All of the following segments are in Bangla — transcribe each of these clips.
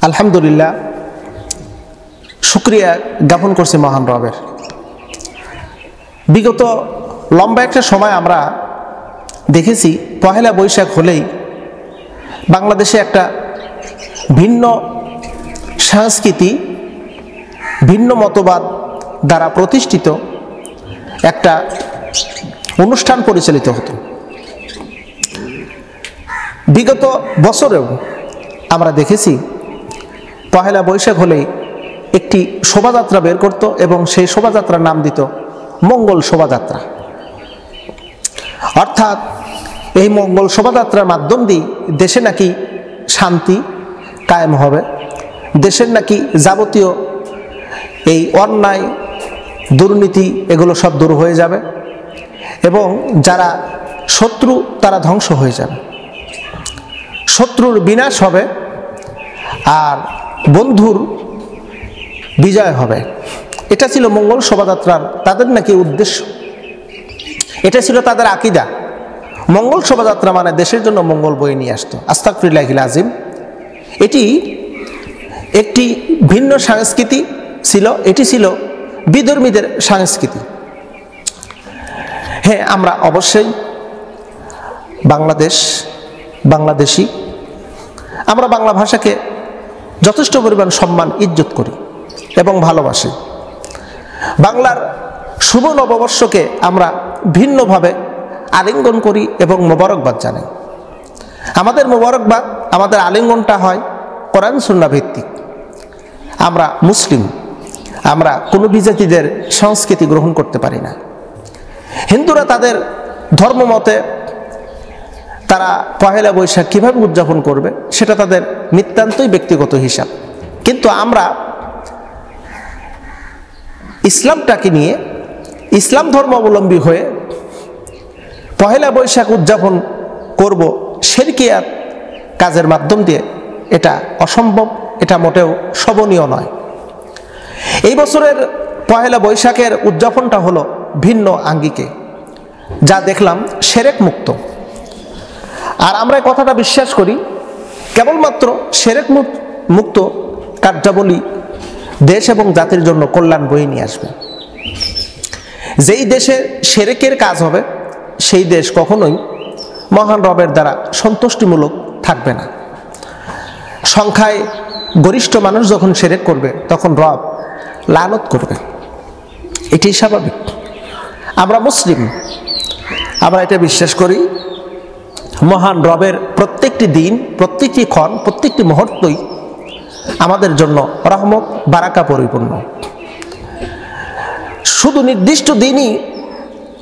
আলহামদুলিল্লাহ, শুকরিয়া জ্ঞাপন করছি মহান রবের। বিগত লম্বা একটা সময় আমরা দেখেছি পহেলা বৈশাখ হলেই বাংলাদেশে একটা ভিন্ন সংস্কৃতি, ভিন্ন মতবাদ দ্বারা প্রতিষ্ঠিত একটা অনুষ্ঠান পরিচালিত হতো। বিগত বছরেও আমরা দেখেছি পহেলা বৈশাখ হলেই একটি শোভাযাত্রা বের করত এবং সেই শোভাযাত্রার নাম দিত মঙ্গল শোভাযাত্রা। অর্থাৎ এই মঙ্গল শোভাযাত্রার মাধ্যম দিয়ে দেশে নাকি শান্তি কায়েম হবে, দেশের নাকি যাবতীয় এই অন্যায় দুর্নীতি এগুলো সব দূর হয়ে যাবে এবং যারা শত্রু তারা ধ্বংস হয়ে যাবে, শত্রুর বিনাশ হবে আর বন্ধুর বিজয় হবে। এটা ছিল মঙ্গল শোভাযাত্রার তাদের নাকি উদ্দেশ্য, এটা ছিল তাদের আকীদা। মঙ্গল শোভাযাত্রা মানে দেশের জন্য মঙ্গল বয়ে নিয়ে আসতো। আস্তাগফিরুল্লাহিল আযীম। এটি একটি ভিন্ন সংস্কৃতি ছিল, এটি ছিল বিধর্মীদের সংস্কৃতি। হ্যাঁ, আমরা অবশ্যই বাংলাদেশি, আমরা বাংলা ভাষাকে যথেষ্ট পরিমাণ সম্মান ইজ্জত করি এবং ভালোবাসি। বাংলার শুভ নববর্ষকে আমরা ভিন্নভাবে আলিঙ্গন করি এবং মোবারকবাদ জানাই। আমাদের মোবারকবাদ, আমাদের আলিঙ্গনটা হয় কোরআন সুন্নাহ ভিত্তিক। আমরা মুসলিম, আমরা কোনো বিজাতিদের সংস্কৃতি গ্রহণ করতে পারি না। হিন্দুরা তাদের ধর্মমতে তারা পহেলা বৈশাখ কীভাবে উদযাপন করবে সেটা তাদের নিতান্তই ব্যক্তিগত হিসাব। কিন্তু আমরা ইসলামটাকে নিয়ে, ইসলাম ধর্মাবলম্বী হয়ে পহেলা বৈশাখ উদযাপন করব শিরকিয়াত কাজের মাধ্যম দিয়ে, এটা অসম্ভব, এটা মোটেও শোভনীয় নয়। এই বছরের পহেলা বৈশাখের উদযাপনটা হলো ভিন্ন আঙ্গিকে, যা দেখলাম শিরক মুক্ত। আর আমরা এই কথাটা বিশ্বাস করি, কেবলমাত্র শিরক মুক্ত কার্যাবলী দেশ এবং জাতির জন্য কল্যাণ বয়ে নিয়ে আসবে। যেই দেশে শিরকের কাজ হবে সেই দেশ কখনোই মহান রবের দ্বারা সন্তুষ্টিমূলক থাকবে না। সংখ্যায় গরিষ্ঠ মানুষ যখন শিরক করবে তখন রব লানত করবে, এটি স্বাভাবিক। আমরা মুসলিম, আমরা এটা বিশ্বাস করি মহান রবের প্রত্যেকটি দিন, প্রত্যেকটি ক্ষণ, প্রত্যেকটি মুহূর্তই আমাদের জন্য রহমত বারাকা পরিপূর্ণ। শুধু নির্দিষ্ট দিনই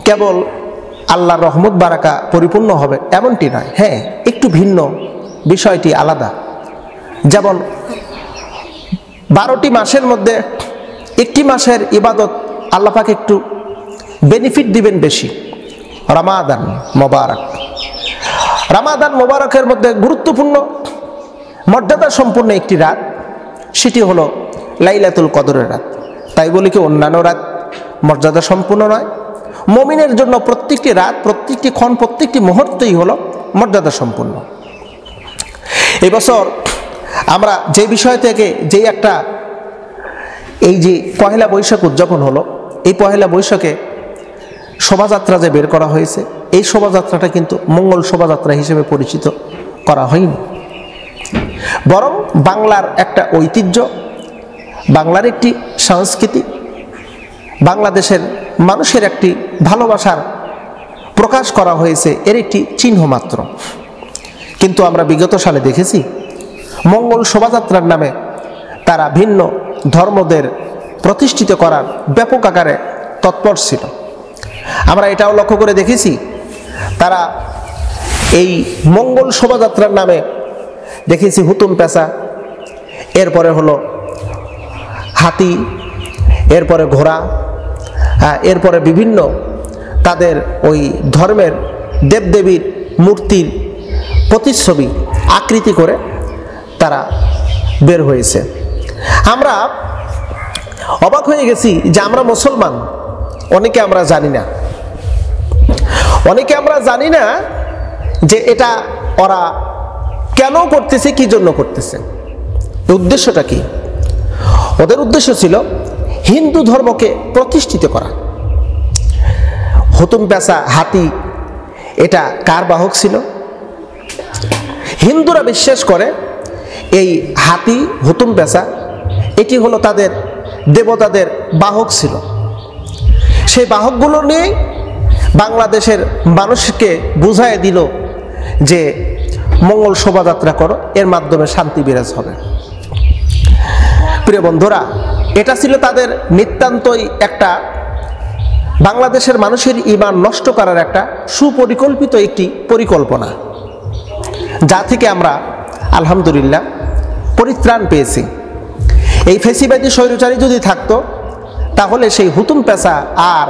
কেবল আল্লাহর রহমত বারাকা পরিপূর্ণ হবে এমনটি নয়। হ্যাঁ, একটু ভিন্ন, বিষয়টি আলাদা। যেমন 12টি মাসের মধ্যে একটি মাসের ইবাদত আল্লাহ পাক একটু বেনিফিট দিবেন বেশি, রমাদান মোবারক। রমাদান মোবারকের মধ্যে গুরুত্বপূর্ণ মর্যাদা সম্পন্ন একটি রাত, সেটি হলো লাইলাতুল কদরের রাত। তাই বলি কি অন্যান্য রাত মর্যাদা সম্পূর্ণ নয়? মুমিনের জন্য প্রত্যেকটি রাত, প্রত্যেকটি ক্ষণ, প্রত্যেকটি মুহূর্তই হলো মর্যাদা সম্পূর্ণ। এই বছর আমরা যে বিষয় থেকে এই যে পহেলা বৈশাখ উদযাপন হলো, এই পহেলা বৈশাখে শোভাযাত্রা যে বের করা হয়েছে, এই শোভাযাত্রাটা কিন্তু মঙ্গল শোভাযাত্রা হিসেবে পরিচিত করা হয়নি, বরং বাংলার একটা ঐতিহ্য, বাংলার একটি সংস্কৃতি, বাংলাদেশের মানুষের একটি ভালোবাসার প্রকাশ করা হয়েছে, এর একটি চিহ্ন মাত্র। কিন্তু আমরা বিগত সালে দেখেছি মঙ্গল শোভাযাত্রার নামে তারা ভিন্ন ধর্মদের প্রতিষ্ঠিত করার ব্যাপক আকারে তৎপর ছিল। আমরা এটাও লক্ষ্য করে দেখেছি তারা এই মঙ্গল শোভাযাত্রার নামে দেখেছি হুতুম পেঁচা, এরপরে হলো হাতি, এরপরে ঘোড়া, এরপরে বিভিন্ন তাদের ওই ধর্মের দেবদেবীর মূর্তির প্রতিচ্ছবি আকৃতি করে তারা বের হয়েছে। আমরা অবাক হয়ে গেছি যে আমরা মুসলমান, অনেকে আমরা জানি না যে এটা ওরা কেন করতেছে, কি জন্য করতেছে। এই উদ্দেশ্যটা কি? ওদের উদ্দেশ্য ছিল হিন্দু ধর্মকে প্রতিষ্ঠিত করা। হুতুম পেঁচা, হাতি, এটা কার বাহক ছিল? হিন্দুরা বিশ্বাস করে এই হাতি, হুতুম পেঁচা এটি হলো তাদের দেবতাদের বাহক ছিল। সেই বাহকগুলো নিয়ে বাংলাদেশের মানুষকে বুঝায় দিল যে মঙ্গল শোভাযাত্রা করো, এর মাধ্যমে শান্তি বিরাজ হবে। প্রিয় বন্ধুরা, এটা ছিল তাদের নিতান্তই একটা বাংলাদেশের মানুষের ঈমান নষ্ট করার একটা সুপরিকল্পিত একটি পরিকল্পনা, যা থেকে আমরা আলহামদুলিল্লাহ পরিত্রাণ পেয়েছি। এই ফেসিবাদী স্বৈরাচারী যদি থাকতো তাহলে সেই হুতুম পেঁচা আর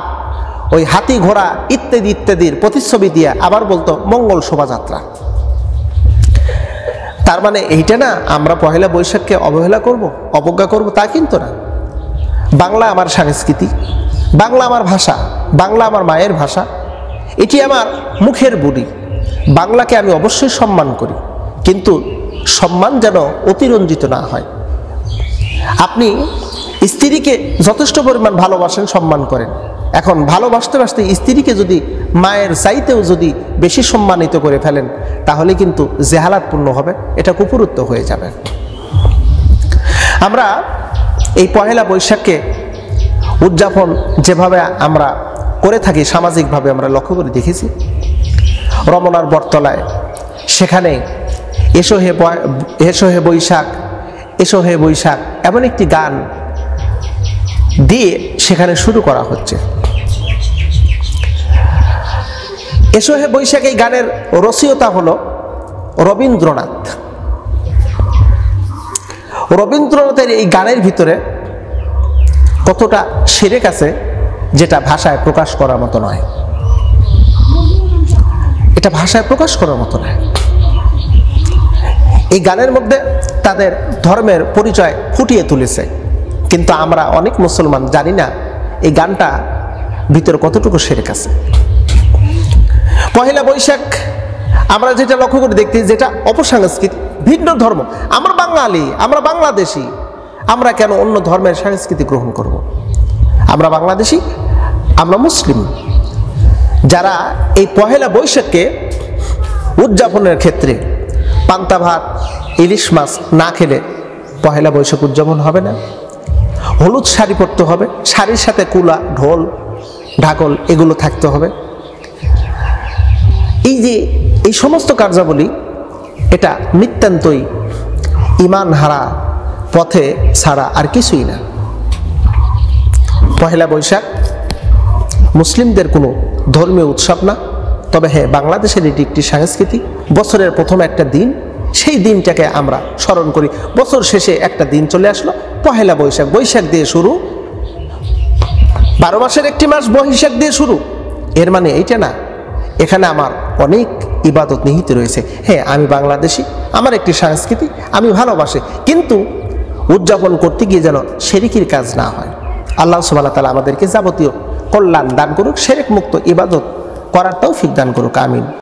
ওই হাতি ঘোড়া ইত্যাদি ইত্যাদির প্রতিচ্ছবি দিয়ে আবার বলতো মঙ্গল শোভাযাত্রা। তার মানে এইটা না আমরা পহেলা বৈশাখকে অবহেলা করব, অবজ্ঞা করব, তা কিন্তু না। বাংলা আমার সংস্কৃতি, বাংলা আমার ভাষা, বাংলা আমার মায়ের ভাষা, এটি আমার মুখের বুলি। বাংলাকে আমি অবশ্যই সম্মান করি, কিন্তু সম্মান যেন অতিরঞ্জিত না হয়। আপনি স্ত্রীকে যথেষ্ট পরিমাণ ভালোবাসেন, সম্মান করেন, এখন ভালোবাসতে বাসতে স্ত্রীকে যদি মায়ের চাইতেও যদি বেশি সম্মানিত করে ফেলেন তাহলে কিন্তু জেহালাতপূর্ণ হবে, এটা কুপুরুত্ব হয়ে যাবে। আমরা এই পহেলা বৈশাখকে উদযাপন যেভাবে আমরা করে থাকি সামাজিকভাবে আমরা লক্ষ্য করে দেখেছি। রমনার বটতলায় সেখানে এসো হে বৈশাখ, এসো হে বৈশাখ এমন একটি গান দিয়ে সেখানে শুরু করা হচ্ছে। এসো হে বৈশাখ এই গানের রচয়িতা হলো রবীন্দ্রনাথ। রবীন্দ্রনাথের এই গানের ভিতরে কতটা শিরক আছে যেটা ভাষায় প্রকাশ করার মতো নয়, এটা ভাষায় প্রকাশ করার মতো নয়। এই গানের মধ্যে তাদের ধর্মের পরিচয় ফুটিয়ে তুলেছে, কিন্তু আমরা অনেক মুসলমান জানি না এই গানটা ভিতরে কতটুকু শিরক আছে। পহেলা বৈশাখ আমরা যেটা লক্ষ্য করে দেখতে, যেটা অপসংস্কৃতি, ভিন্ন ধর্ম, আমরা বাঙালি, আমরা বাংলাদেশি, আমরা কেন অন্য ধর্মের সংস্কৃতি গ্রহণ করব? আমরা বাংলাদেশি, আমরা মুসলিম। যারা এই পহেলা বৈশাখকে উদযাপনের ক্ষেত্রে পান্তা ভাত, ইলিশ মাছ না খেলে পহেলা বৈশাখ উদযাপন হবে না। হলুদ শাড়ি পরতে হবে, শাড়ির সাথে কুলা, ঢোল, ঢাকল এগুলো থাকতে হবে। এই যে এই সমস্ত কার্যাবলী, এটা নিতান্তই ঈমান হারা পথে ছাড়া আর কিছুই না। পহেলা বৈশাখ মুসলিমদের কোনো ধর্মীয় উৎসব না, তবে হ্যাঁ বাংলাদেশের এটি একটি সংস্কৃতি। বছরের প্রথম একটা দিন, সেই দিনটাকে আমরা স্মরণ করি। বছর শেষে একটা দিন চলে আসলো পহেলা বৈশাখ, বৈশাখ দিয়ে শুরু, 12 মাসের একটি মাস বৈশাখ দিয়ে শুরু। এর মানে এইটা না এখানে আমার অনেক ইবাদত নিহিত রয়েছে। হ্যাঁ আমি বাংলাদেশি, আমার একটি সংস্কৃতি, আমি ভালোবাসি, কিন্তু উদযাপন করতে গিয়ে যেন শিরকির কাজ না হয়। আল্লাহ সুবহানাহু ওয়া তাআলা আমাদেরকে যাবতীয় কল্যাণ দান করুক, শিরক মুক্ত ইবাদত করার তৌফিক দান করুক, আমিন।